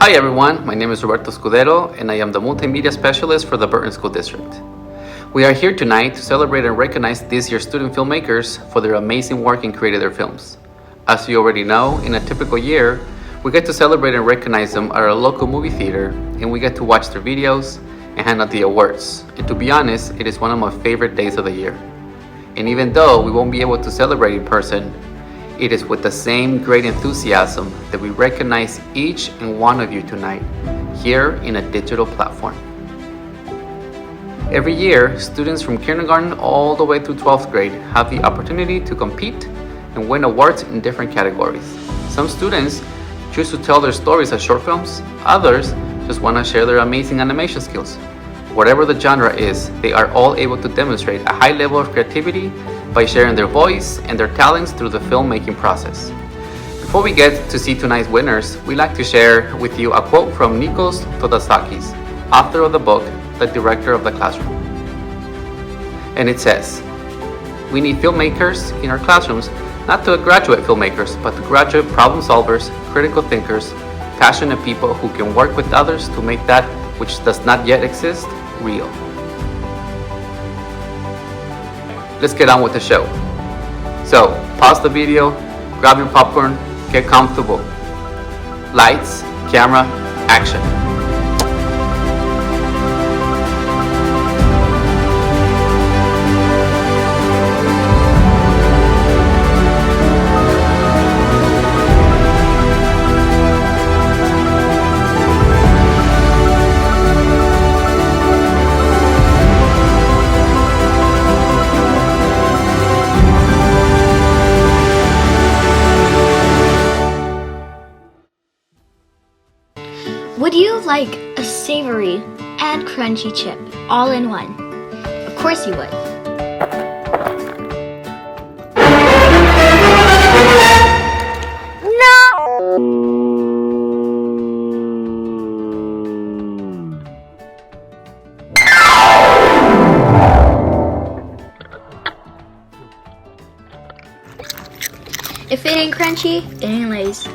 Hi everyone, my name is Roberto Scudero and I am the Multimedia Specialist for the Burton School District. We are here tonight to celebrate and recognize this year's student filmmakers for their amazing work in creating their films. As you already know, in a typical year, we get to celebrate and recognize them at our local movie theater and we get to watch their videos and hand out the awards. And to be honest, it is one of my favorite days of the year. And even though we won't be able to celebrate in person, it is with the same great enthusiasm that we recognize each and one of you tonight, here in a digital platform. Every year, students from kindergarten all the way through 12th grade have the opportunity to compete and win awards in different categories. Some students choose to tell their stories as short films, others just want to share their amazing animation skills. Whatever the genre is, they are all able to demonstrate a high level of creativity by sharing their voice and their talents through the filmmaking process. Before we get to see tonight's winners, we'd like to share with you a quote from Nikos Todasakis, author of the book, The Director of the Classroom. And it says, "We need filmmakers in our classrooms, not to graduate filmmakers, but to graduate problem solvers, critical thinkers, passionate people who can work with others to make that which does not yet exist real." Let's get on with the show. So, pause the video, grab your popcorn, get comfortable. Lights, camera, action. Would you like a savory and crunchy chip all in one? Of course you would. If it ain't crunchy, it ain't Lay's.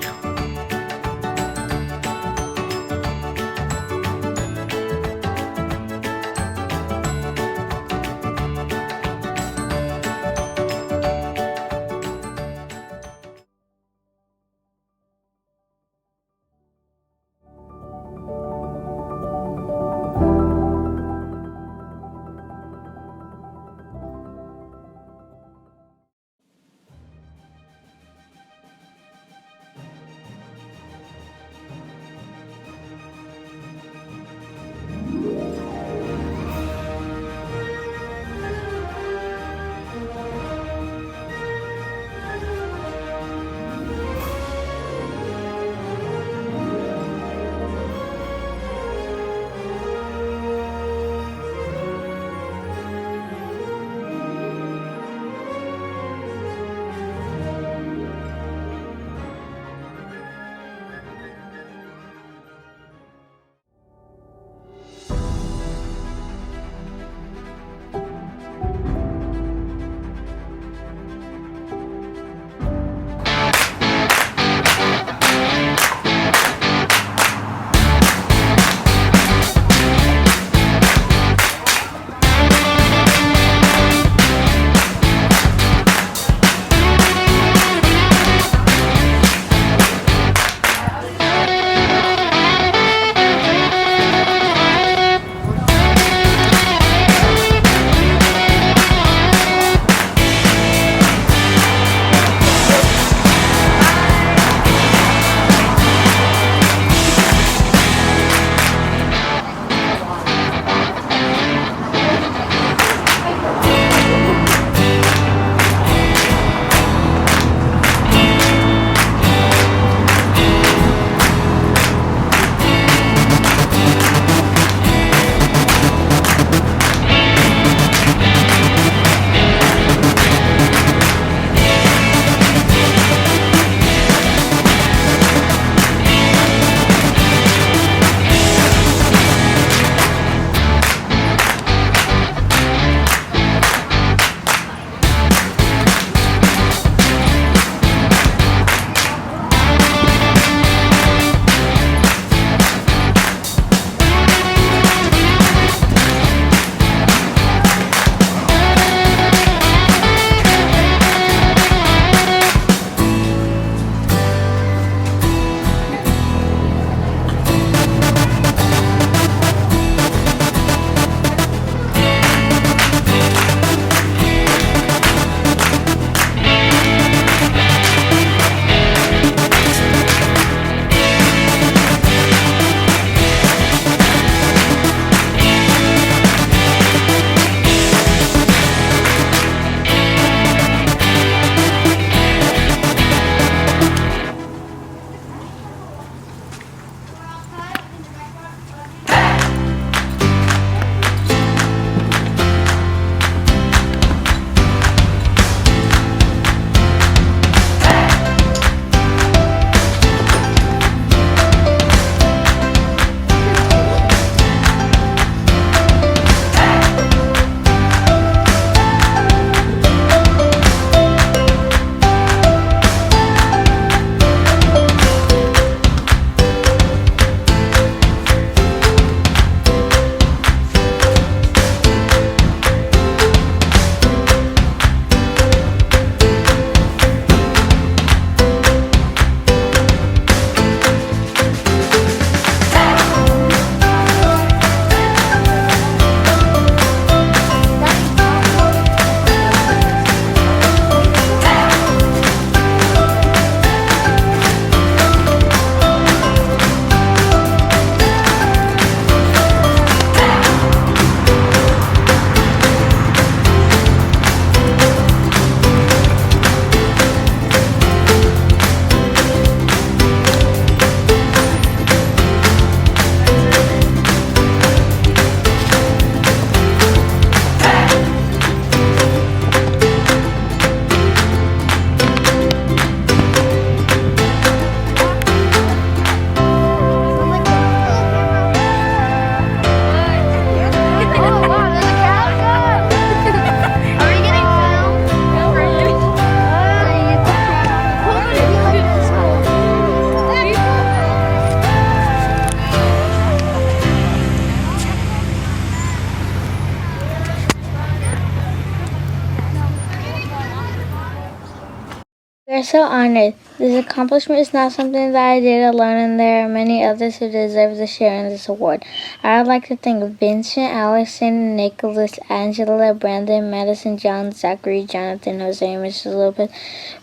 so honored. This accomplishment is not something that I did alone, and there are many others who deserve to share in this award. I would like to thank Vincent, Allison, Nicholas, Angela, Brandon, Madison, John, Zachary, Jonathan, Jose, and Mrs. Lopez.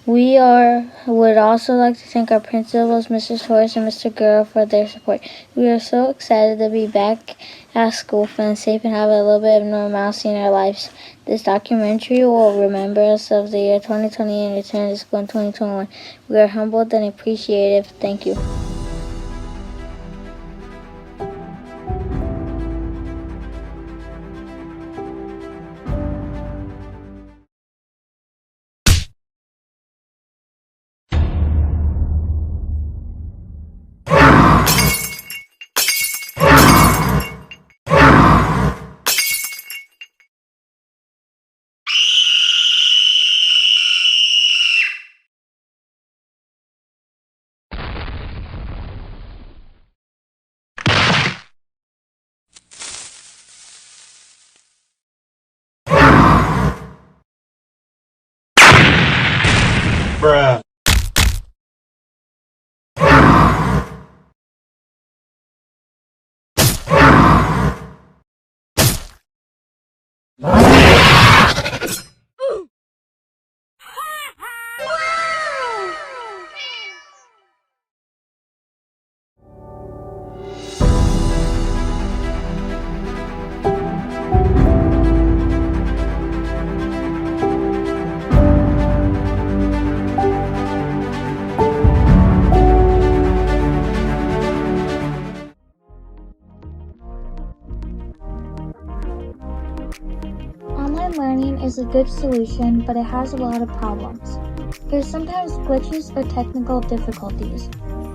Would also like to thank our principals, Mrs. Horace and Mr. Guerrero, for their support. We are so excited to be back at school, feeling safe and have a little bit of normalcy in our lives. This documentary will remember us of the year 2020 and return to school in 2021. We are humbled and appreciative. Thank you. Bruh. Online learning is a good solution, but it has a lot of problems. There's sometimes glitches or technical difficulties,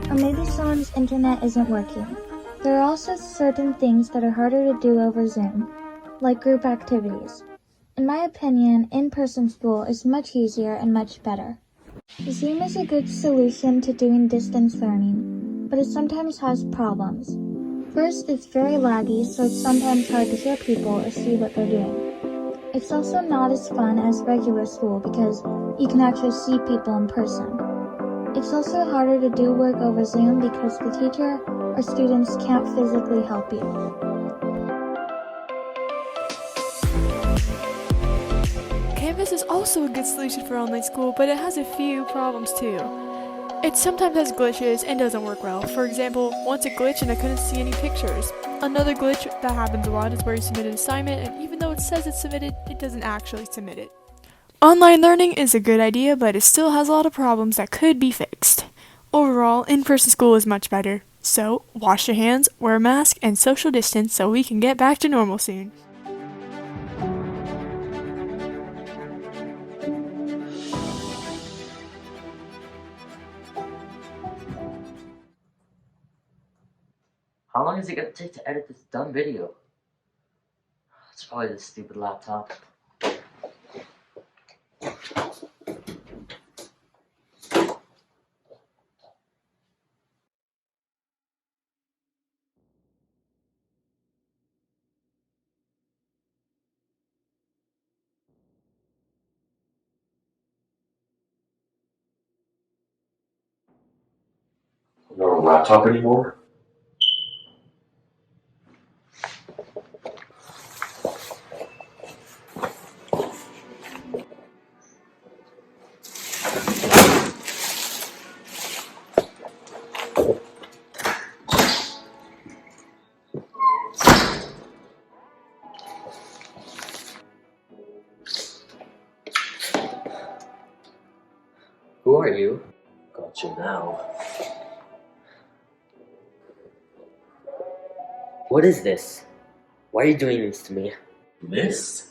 or maybe someone's internet isn't working. There are also certain things that are harder to do over Zoom, like group activities. In my opinion, in-person school is much easier and much better. Zoom is a good solution to doing distance learning, but it sometimes has problems. First, it's very laggy, so it's sometimes hard to hear people or see what they're doing. It's also not as fun as regular school because you can actually see people in person. It's also harder to do work over Zoom because the teacher or students can't physically help you. Canvas is also a good solution for online school, but it has a few problems too. It sometimes has glitches and doesn't work well. For example, once it glitched and I couldn't see any pictures. Another glitch that happens a lot is where you submit an assignment and even though it says it's submitted, it doesn't actually submit it. Online learning is a good idea, but it still has a lot of problems that could be fixed. Overall, in-person school is much better. So, wash your hands, wear a mask, and social distance so we can get back to normal soon. How long is it gonna take to edit this dumb video? It's probably this stupid laptop. Not a laptop anymore? Who are you? Gotcha now. What is this? Why are you doing this to me? This?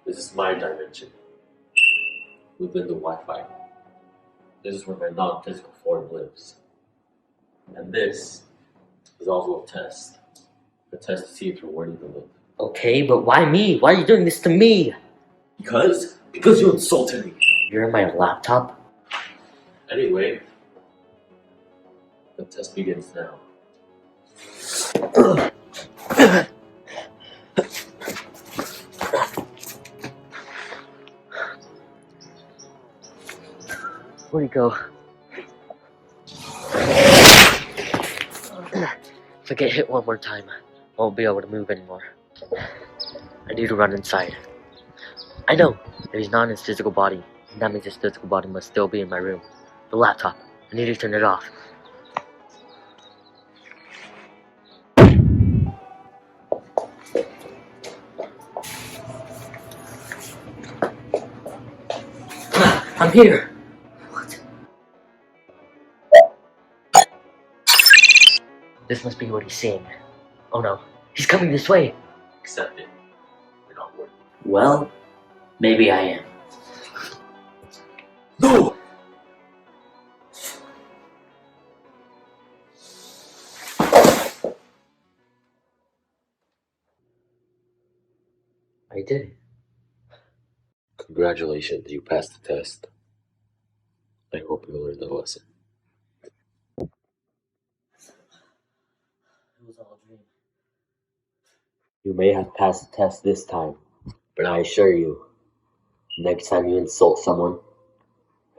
This is my dimension. Within the Wi-Fi. This is where my non-physical form lives. And this is also a test. A test to see if you're worthy to live. Okay, but why me? Why are you doing this to me? Because you insulted me. You're in my laptop? Anyway, the test begins now. Where'd he go? If I get hit one more time, I won't be able to move anymore. I need to run inside. I know that he's not in his physical body, and that means his physical body must still be in my room. The laptop. I need to turn it off. I'm here. What? This must be what he's seeing. Oh no, he's coming this way. Accept it. You're not worthy. Well, maybe I am. No! I did it. Congratulations, you passed the test. I hope you learned the lesson. It was all a dream. You may have passed the test this time, but I assure you, next time you insult someone,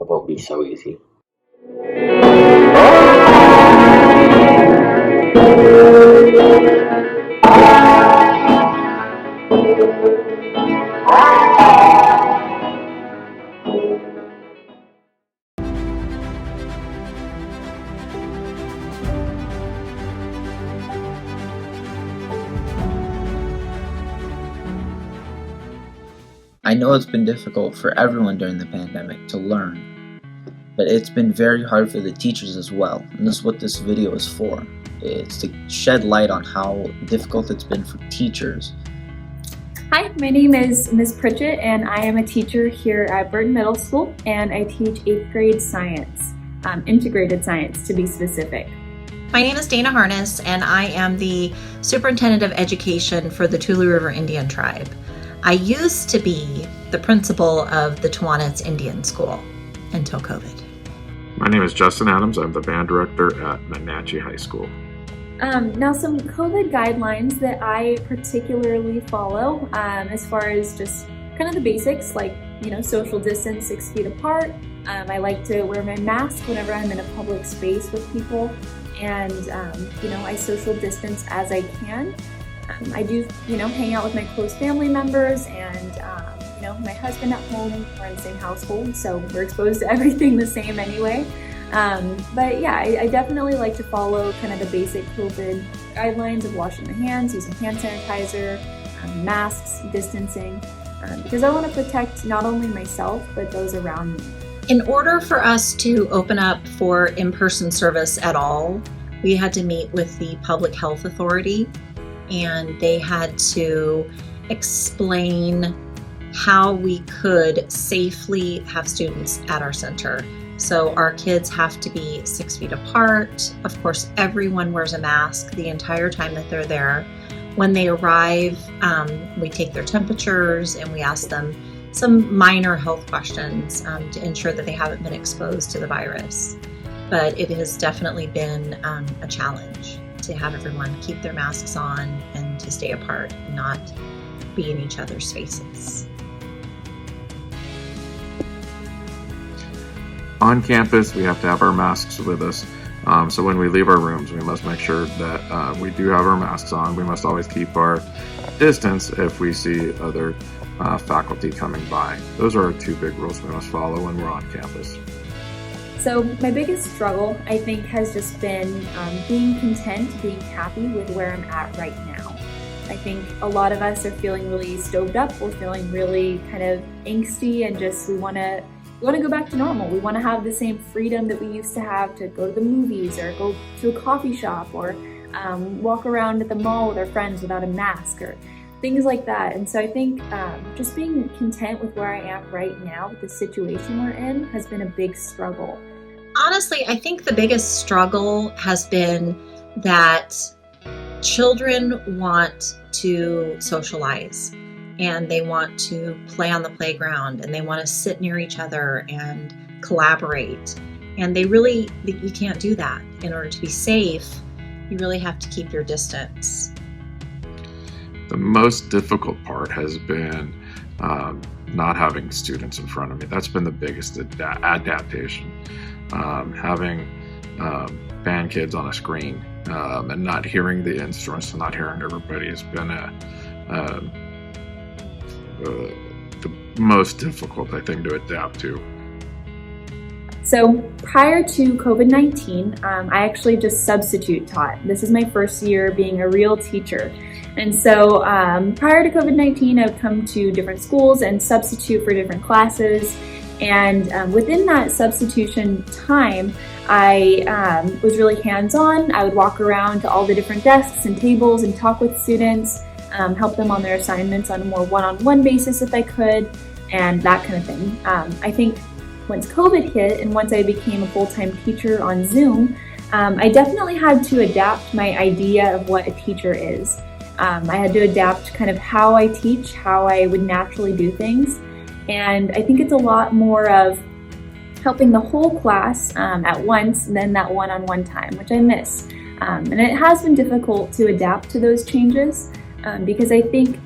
it won't be so easy. I know it's been difficult for everyone during the pandemic to learn, but it's been very hard for the teachers as well, and this is what this video is for. It's to shed light on how difficult it's been for teachers. Hi, my name is Ms. Pritchett, and I am a teacher here at Burton Middle School, and I teach 8th grade science, integrated science to be specific. My name is Dana Harness, and I am the Superintendent of Education for the Tule River Indian Tribe. I used to be the principal of the Tewanitz Indian School until COVID. My name is Justin Adams. I'm the band director at Menachie High School. Now, some COVID guidelines that I particularly follow as far as just kind of the basics, like, social distance 6 feet apart. I like to wear my mask whenever I'm in a public space with people, and, I social distance as I can. I do, hang out with my close family members and, my husband at home. We're in the same household, so we're exposed to everything the same anyway. But yeah, I definitely like to follow kind of the basic COVID guidelines of washing the hands, using hand sanitizer, masks, distancing, because I want to protect not only myself, but those around me. In order for us to open up for in-person service at all, we had to meet with the Public Health Authority, and they had to explain how we could safely have students at our center. So our kids have to be 6 feet apart. Of course, everyone wears a mask the entire time that they're there. When they arrive, we take their temperatures and we ask them some minor health questions to ensure that they haven't been exposed to the virus. But it has definitely been a challenge to have everyone keep their masks on and to stay apart and not be in each other's faces. On campus, we have to have our masks with us. So when we leave our rooms, we must make sure that we do have our masks on. We must always keep our distance if we see other faculty coming by. Those are our two big rules we must follow when we're on campus. So my biggest struggle, I think, has just been being content, being happy with where I'm at right now. I think a lot of us are feeling really stoved up. We're feeling really kind of angsty and just we want to go back to normal. We want to have the same freedom that we used to have to go to the movies or go to a coffee shop or walk around at the mall with our friends without a mask or things like that. And so I think just being content with where I am right now with the situation we're in has been a big struggle. Honestly, I think the biggest struggle has been that children want to socialize and they want to play on the playground and they want to sit near each other and collaborate. And you can't do that. In order to be safe, you really have to keep your distance. The most difficult part has been not having students in front of me. That's been the biggest adaptation. Having band kids on a screen and not hearing the instruments and not hearing everybody has been the most difficult, I think, to adapt to. So prior to COVID-19, I actually just substitute taught. This is my first year being a real teacher. And so prior to COVID-19, I've come to different schools and substitute for different classes. And within that substitution time, I was really hands-on. I would walk around to all the different desks and tables and talk with students, help them on their assignments on a more one-on-one basis if I could, and that kind of thing. I think once COVID hit and once I became a full-time teacher on Zoom, I definitely had to adapt my idea of what a teacher is. I had to adapt kind of how I teach, how I would naturally do things. And I think it's a lot more of helping the whole class at once than that one-on-one time, which I miss. And it has been difficult to adapt to those changes because I think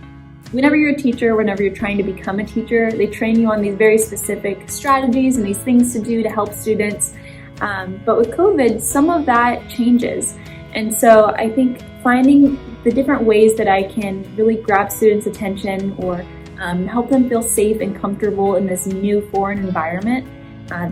whenever you're a teacher, whenever you're trying to become a teacher, they train you on these very specific strategies and these things to do to help students. But with COVID, some of that changes. And so I think finding the different ways that I can really grab students' attention or help them feel safe and comfortable in this new foreign environment,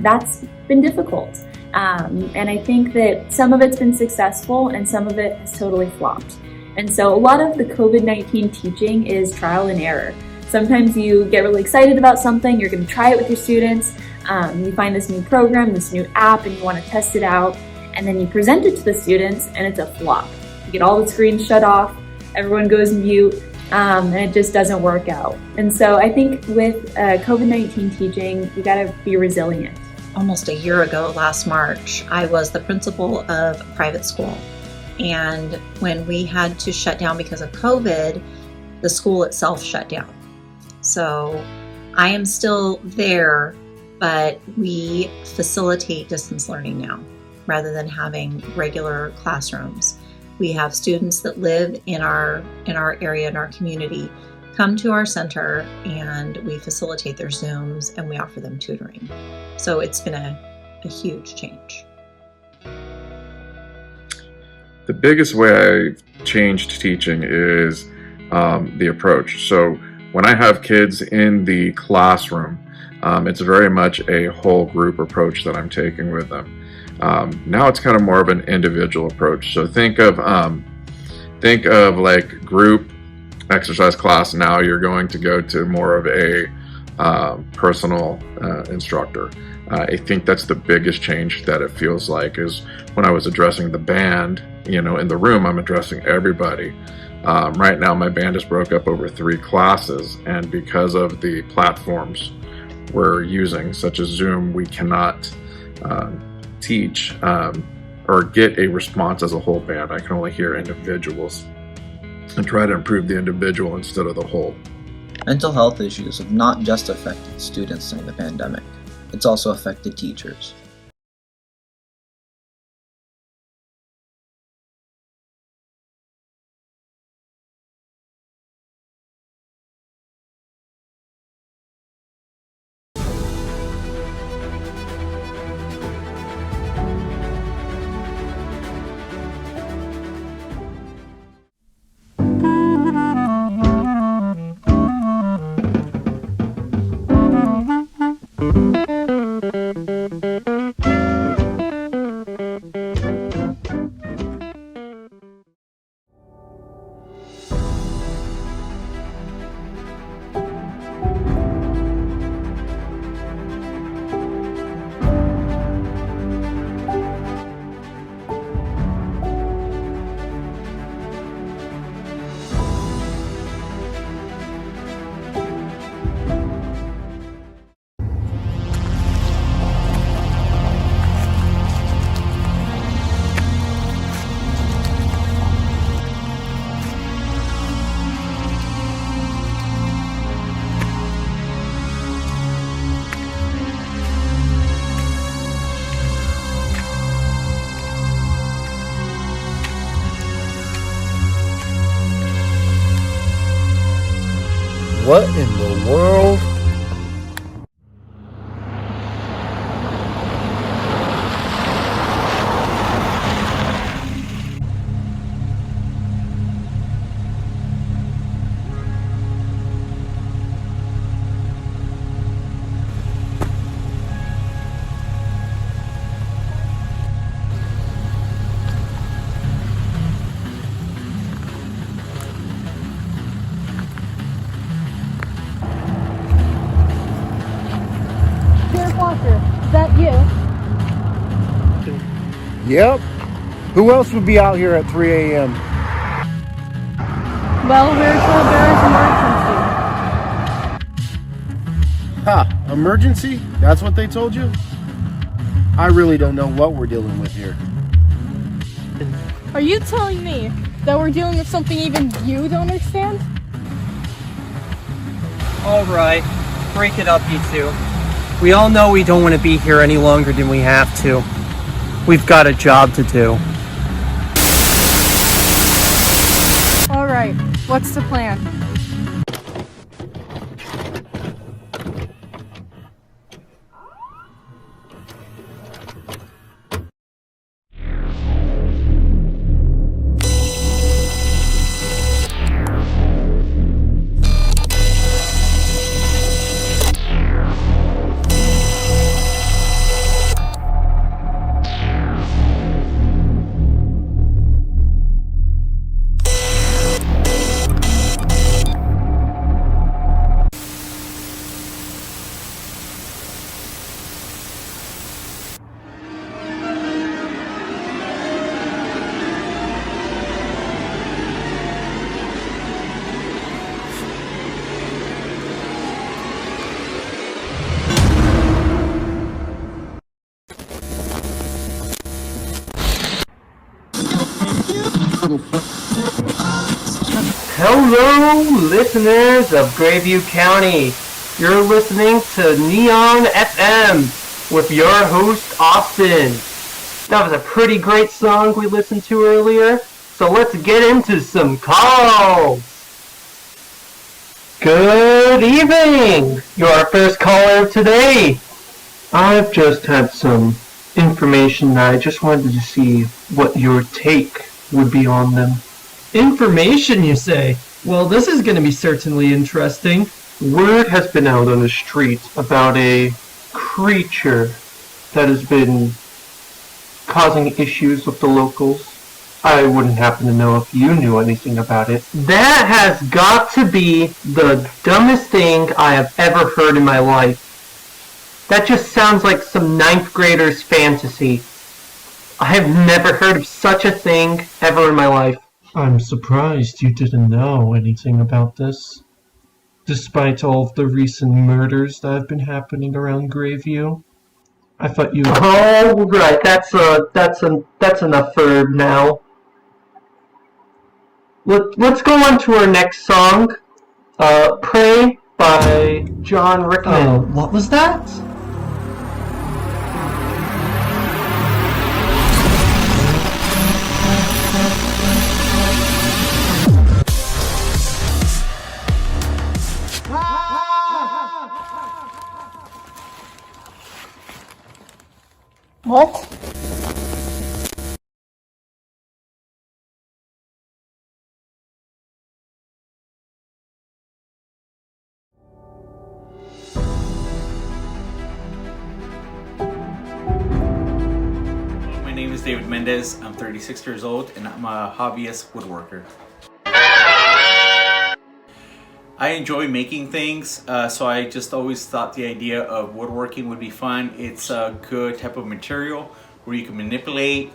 that's been difficult. And I think that some of it's been successful and some of it has totally flopped. And so a lot of the COVID-19 teaching is trial and error. Sometimes you get really excited about something, you're going to try it with your students, you find this new program, this new app, and you want to test it out, and then you present it to the students and it's a flop. You get all the screens shut off, everyone goes mute, and it just doesn't work out. And so I think with COVID-19 teaching, you got to be resilient. Almost a year ago, last March, I was the principal of a private school. And when we had to shut down because of COVID, the school itself shut down. So I am still there, but we facilitate distance learning now rather than having regular classrooms. We have students that live in our area, in our community, come to our center, and we facilitate their Zooms and we offer them tutoring. So it's been a huge change. The biggest way I've changed teaching is the approach. So when I have kids in the classroom, it's very much a whole group approach that I'm taking with them. Now it's kind of more of an individual approach. So think of like group exercise class. Now you're going to go to more of a personal instructor. I think that's the biggest change that it feels like is when I was addressing the band, in the room, I'm addressing everybody. Right now my band is broke up over 3 classes, and because of the platforms we're using, such as Zoom, we cannot teach or get a response as a whole band. I can only hear individuals and try to improve the individual instead of the whole. Mental health issues have not just affected students during the pandemic, it's also affected teachers. What in the world Yep. Who else would be out here at 3 a.m.? Well, we're told there is emergency. Ha! Emergency? That's what they told you? I really don't know what we're dealing with here. Are you telling me that we're dealing with something even you don't understand? Alright, break it up, you two. We all know we don't want to be here any longer than we have to. We've got a job to do. Alright, what's the plan? Hello, listeners of Grayview County. You're listening to Neon FM with your host, Austin. That was a pretty great song we listened to earlier, so let's get into some calls. Good evening. You're our first caller of today. I've just had some information that I just wanted to see what your take would be on them. Information, you say? Well, this is going to be certainly interesting. Word has been out on the street about a creature that has been causing issues with the locals. I wouldn't happen to know if you knew anything about it. That has got to be the dumbest thing I have ever heard in my life. That just sounds like some 9th grader's fantasy. I have never heard of such a thing ever in my life. I'm surprised you didn't know anything about this, despite all of the recent murders that have been happening around Grayview. I thought you. Oh, right. That's enough for now. Let's go on to our next song. "Pray" by John Rickman. What was that? What? My name is David Mendez. I'm 36 years old and I'm a hobbyist woodworker. I enjoy making things, so I just always thought the idea of woodworking would be fun. It's a good type of material where you can manipulate,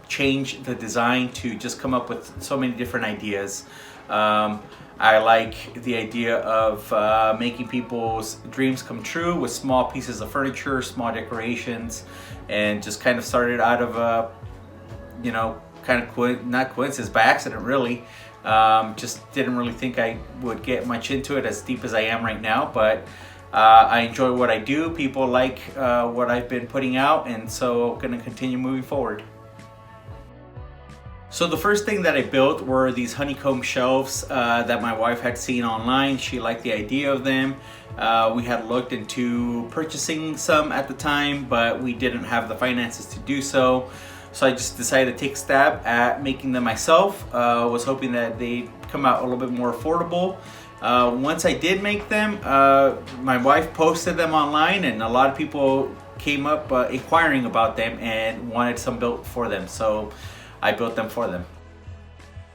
change the design to just come up with so many different ideas. I like the idea of making people's dreams come true with small pieces of furniture, small decorations, and just kind of started out of a, kind of not coincidence, by accident really. Just didn't really think I would get much into it as deep as I am right now, but I enjoy what I do. People like what I've been putting out, and so I'm going to continue moving forward. So the first thing that I built were these honeycomb shelves that my wife had seen online. She liked the idea of them. We had looked into purchasing some at the time, but we didn't have the finances to do so. So I just decided to take a stab at making them myself. Was hoping that they'd come out a little bit more affordable. Once I did make them, my wife posted them online, and a lot of people came up inquiring about them and wanted some built for them. So I built them for them.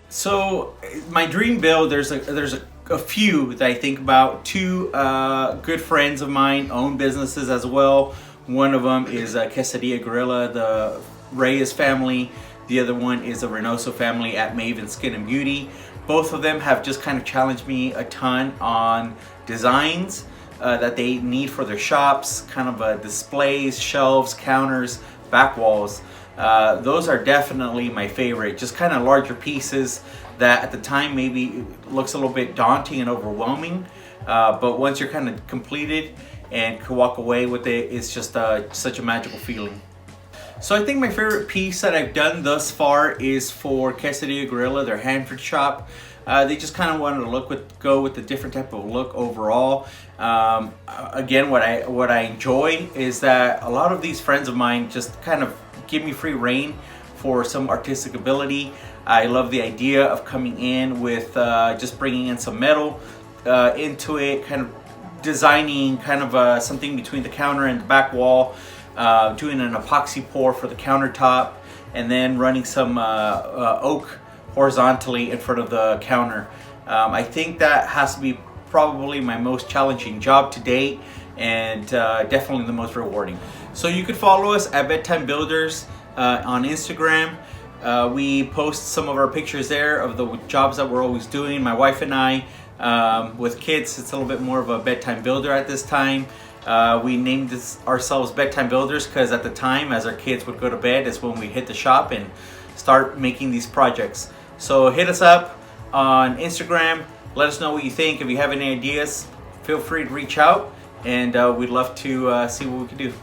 So my dream build, there's a few that I think about. Two good friends of mine own businesses as well. One of them is Quesadilla Gorilla, the Reyes family. The other one is the Reynoso family at Maven Skin and Beauty. Both of them have just kind of challenged me a ton on designs that they need for their shops, kind of displays, shelves, counters, back walls. Those are definitely my favorite. Just kind of larger pieces that at the time maybe looks a little bit daunting and overwhelming, but once you're kind of completed and can walk away with it, it's just such a magical feeling. So I think my favorite piece that I've done thus far is for Quesadilla Gorilla, their Hanford shop. They just kind of wanted to go with a different type of look overall. Again, what I enjoy is that a lot of these friends of mine just kind of give me free reign for some artistic ability. I love the idea of coming in with just bringing in some metal into it, kind of designing kind of something between the counter and the back wall. Doing an epoxy pour for the countertop, and then running some oak horizontally in front of the counter. I think that has to be probably my most challenging job to date, and definitely the most rewarding. So you could follow us at Bedtime Builders on Instagram. We post some of our pictures there of the jobs that we're always doing. My wife and I, with kids, it's a little bit more of a bedtime builder at this time. We named ourselves Bedtime Builders because at the time, as our kids would go to bed, is when we hit the shop and start making these projects. So hit us up on Instagram. Let us know what you think. If you have any ideas, feel free to reach out, and we'd love to see what we can do.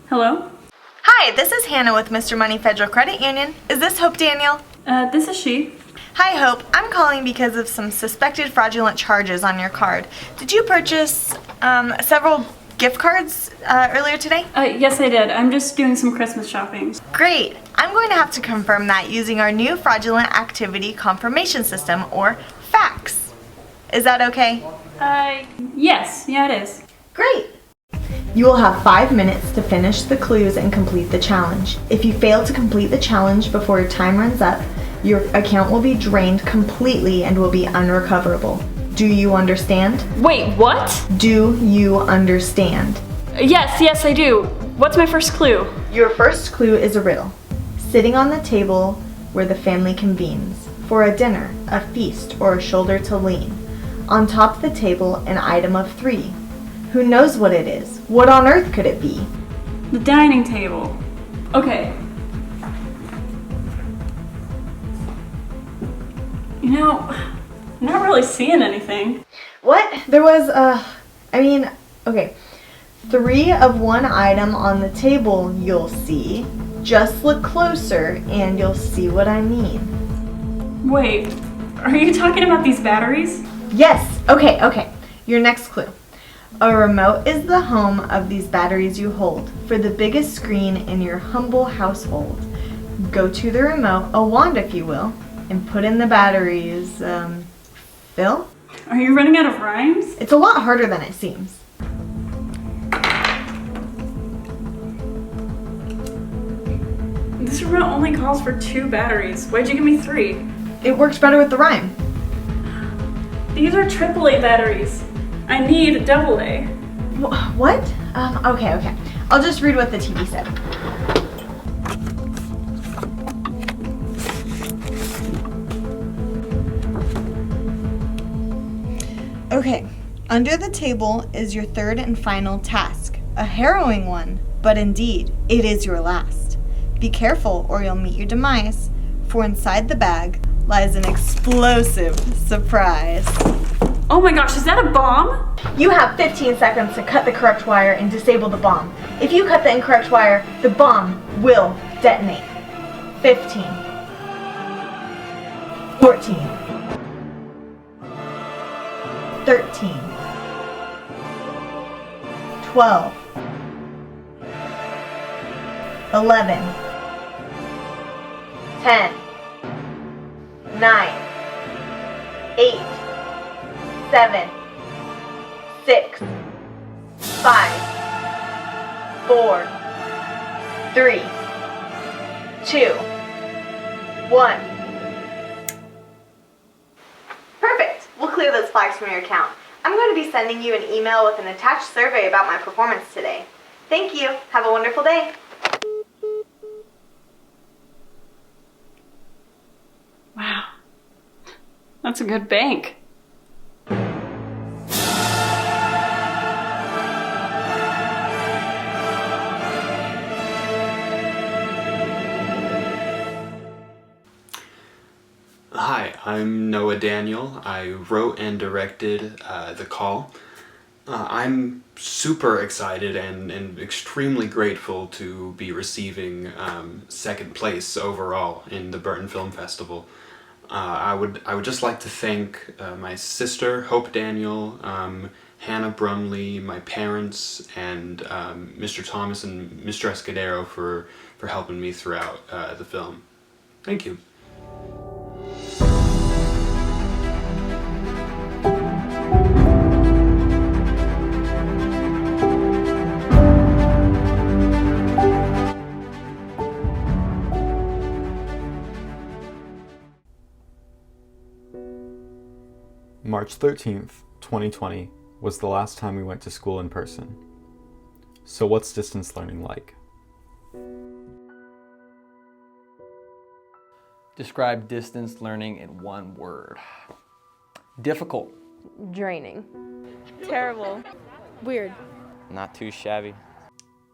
Hello? Hi, this is Hannah with Mr. Money Federal Credit Union. Is this Hope Daniel? This is she. Hi, Hope. I'm calling because of some suspected fraudulent charges on your card. Did you purchase several gift cards earlier today? Yes, I did. I'm just doing some Christmas shopping. Great. I'm going to have to confirm that using our new Fraudulent Activity Confirmation System, or FACS. Is that okay? Yes. Yeah, it is. Great. You will have 5 minutes to finish the clues and complete the challenge. If you fail to complete the challenge before your time runs up, your account will be drained completely and will be unrecoverable. Do you understand? Wait, what? Do you understand? Yes, I do. What's my first clue? Your first clue is a riddle. Sitting on the table where the family convenes, for a dinner, a feast, or a shoulder to lean. On top of the table, an item of 3. Who knows what it is? What on earth could it be? The dining table. Okay. You know, I'm not really seeing anything. What? There was, okay. 3 of one item on the table you'll see. Just look closer and you'll see what I mean. Wait, are you talking about these batteries? Yes, okay. Your next clue. A remote is the home of these batteries you hold for the biggest screen in your humble household. Go to the remote, a wand if you will, and put in the batteries, Phil? Are you running out of rhymes? It's a lot harder than it seems. This remote only calls for 2 batteries. Why'd you give me 3? It works better with the rhyme. These are AAA batteries. I need AA. What? Okay. I'll just read what the TV said. Okay. Under the table is your third and final task. A harrowing one, but indeed, it is your last. Be careful or you'll meet your demise, for inside the bag lies an explosive surprise. Oh my gosh, is that a bomb? You have 15 seconds to cut the correct wire and disable the bomb. If you cut the incorrect wire, the bomb will detonate. 15, 14, 13, 12, 11, 10, 9, 8, 7, 6, 5, 4, 3, 2, 1. Perfect! We'll clear those flags from your account. I'm going to be sending you an email with an attached survey about my performance today. Thank you. Have a wonderful day. Wow. That's a good bank. Hi, I'm Noah Daniel. I wrote and directed The Call. I'm super excited and extremely grateful to be receiving second place overall in the Burton Film Festival. I would just like to thank my sister, Hope Daniel, Hannah Brumley, my parents, and Mr. Thomas and Mr. Escudero for helping me throughout the film. Thank you. March 13th, 2020 was the last time we went to school in person. So what's distance learning like? Describe distance learning in one word. Difficult. Draining. Terrible. Weird. Not too shabby.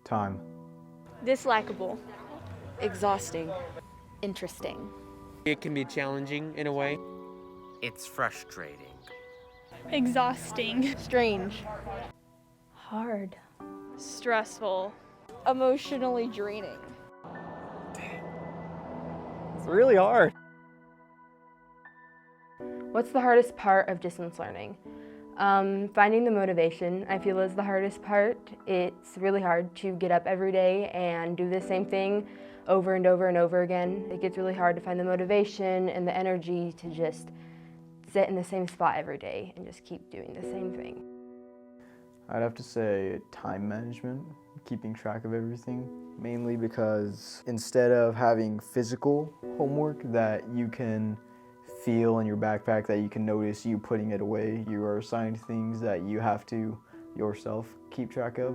Time. Dislikable. Exhausting. Interesting. It can be challenging in a way. It's frustrating. Exhausting. Strange. Hard. Stressful. Emotionally draining. It's really hard. What's the hardest part of distance learning? Finding the motivation, I feel, is the hardest part. It's really hard to get up every day and do the same thing over and over and over again. It gets really hard to find the motivation and the energy to just sit in the same spot every day and just keep doing the same thing. I'd have to say time management, keeping track of everything, mainly because instead of having physical homework that you can feel in your backpack, that you can notice you putting it away, you are assigned things that you have to yourself keep track of.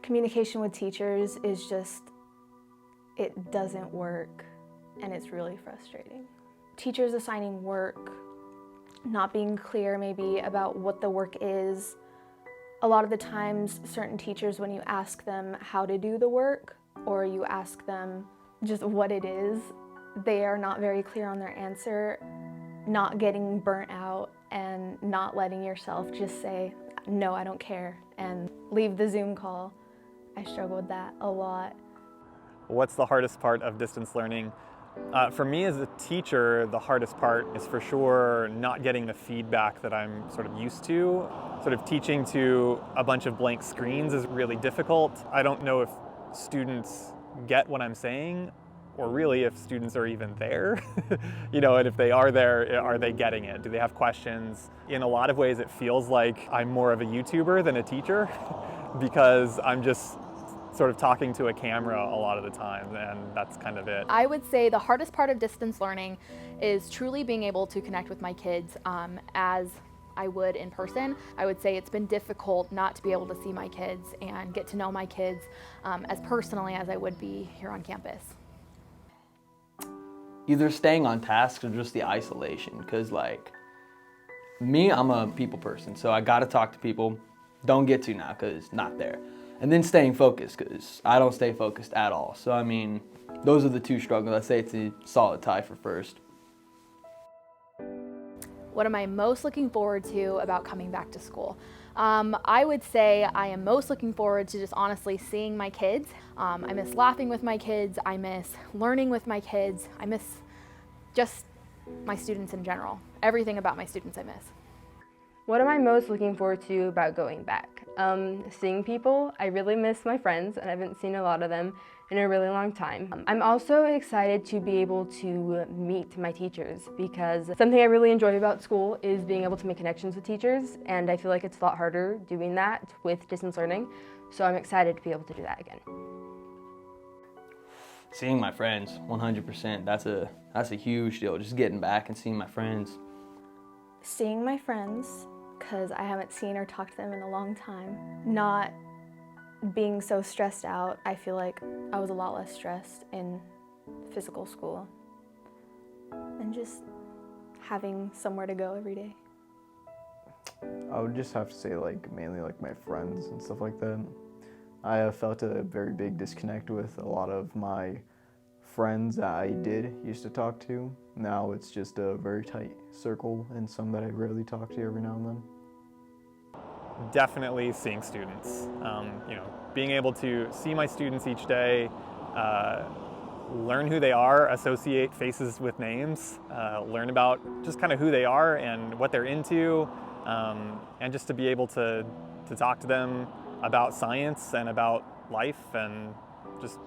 Communication with teachers is just, it doesn't work, and it's really frustrating. Teachers assigning work, not being clear maybe about what the work is. A lot of the times, certain teachers, when you ask them how to do the work, or you ask them just what it is, they are not very clear on their answer, not getting burnt out and not letting yourself just say, no, I don't care, and leave the Zoom call. I struggle with that a lot. What's the hardest part of distance learning? For me as a teacher, the hardest part is for sure not getting the feedback that I'm sort of used to. Sort of teaching to a bunch of blank screens is really difficult. I don't know if students get what I'm saying, or really if students are even there. You know, and if they are there, are they getting it? Do they have questions? In a lot of ways, it feels like I'm more of a YouTuber than a teacher because I'm just sort of talking to a camera a lot of the time, and that's kind of it. I would say the hardest part of distance learning is truly being able to connect with my kids as I would in person. I would say it's been difficult not to be able to see my kids and get to know my kids as personally as I would be here on campus. Either staying on task or just the isolation, because like me, I'm a people person, so I gotta talk to people. Don't get to now because not there. And then staying focused, because I don't stay focused at all. So I mean, those are the two struggles. I'd say it's a solid tie for first. What am I most looking forward to about coming back to school? I would say I am most looking forward to just honestly seeing my kids. I miss laughing with my kids. I miss learning with my kids. I miss just my students in general. Everything about my students I miss. What am I most looking forward to about going back? Seeing people. I really miss my friends, and I haven't seen a lot of them in a really long time. I'm also excited to be able to meet my teachers, because something I really enjoy about school is being able to make connections with teachers, and I feel like it's a lot harder doing that with distance learning, so I'm excited to be able to do that again. Seeing my friends, 100%. That's a huge deal, just getting back and seeing my friends. Seeing my friends, because I haven't seen or talked to them in a long time. Not being so stressed out. I feel like I was a lot less stressed in physical school. And just having somewhere to go every day. I would just have to say mainly my friends and stuff like that. I have felt a very big disconnect with a lot of my friends that I used to talk to. Now it's just a very tight circle and some that I rarely talk to every now and then. Definitely seeing students. Being able to see my students each day, learn who they are, associate faces with names, learn about just kind of who they are and what they're into, and just to be able to talk to them about science and about life and just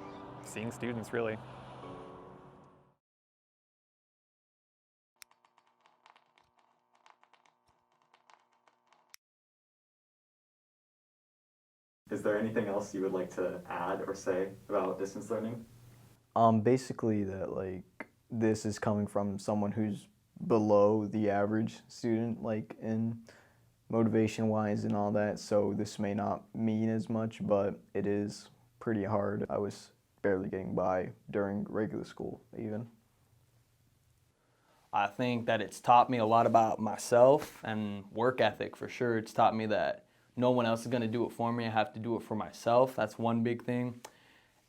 seeing students, really. Is there anything else you would like to add or say about distance learning? Basically that this is coming from someone who's below the average student in motivation wise and all that, so this may not mean as much, but it is pretty hard. I was barely getting by during regular school even. I think that it's taught me a lot about myself and work ethic for sure. It's taught me that no one else is going to do it for me. I have to do it for myself. That's one big thing.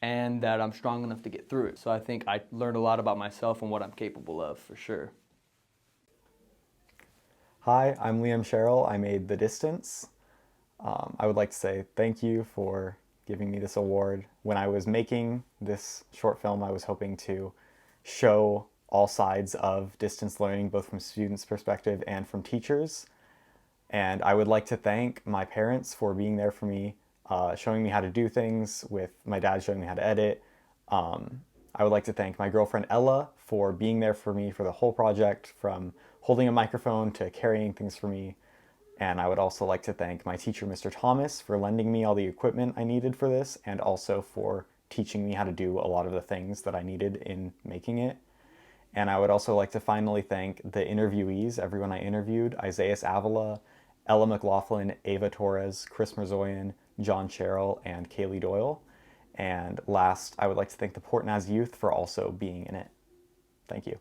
And that I'm strong enough to get through it. So I think I learned a lot about myself and what I'm capable of for sure. Hi, I'm Liam Sherrill. I made The Distance. I would like to say thank you for giving me this award. When I was making this short film, I was hoping to show all sides of distance learning, both from students' perspective and from teachers. And I would like to thank my parents for being there for me, showing me how to do things, with my dad showing me how to edit. I would like to thank my girlfriend Ella for being there for me for the whole project, from holding a microphone to carrying things for me. And I would also like to thank my teacher, Mr. Thomas, for lending me all the equipment I needed for this, and also for teaching me how to do a lot of the things that I needed in making it. And I would also like to finally thank the interviewees, everyone I interviewed: Isaiah Avila, Ella McLaughlin, Ava Torres, Chris Mirzoyan, John Sherrill, and Kaylee Doyle. And last, I would like to thank the Port Naz Youth for also being in it. Thank you.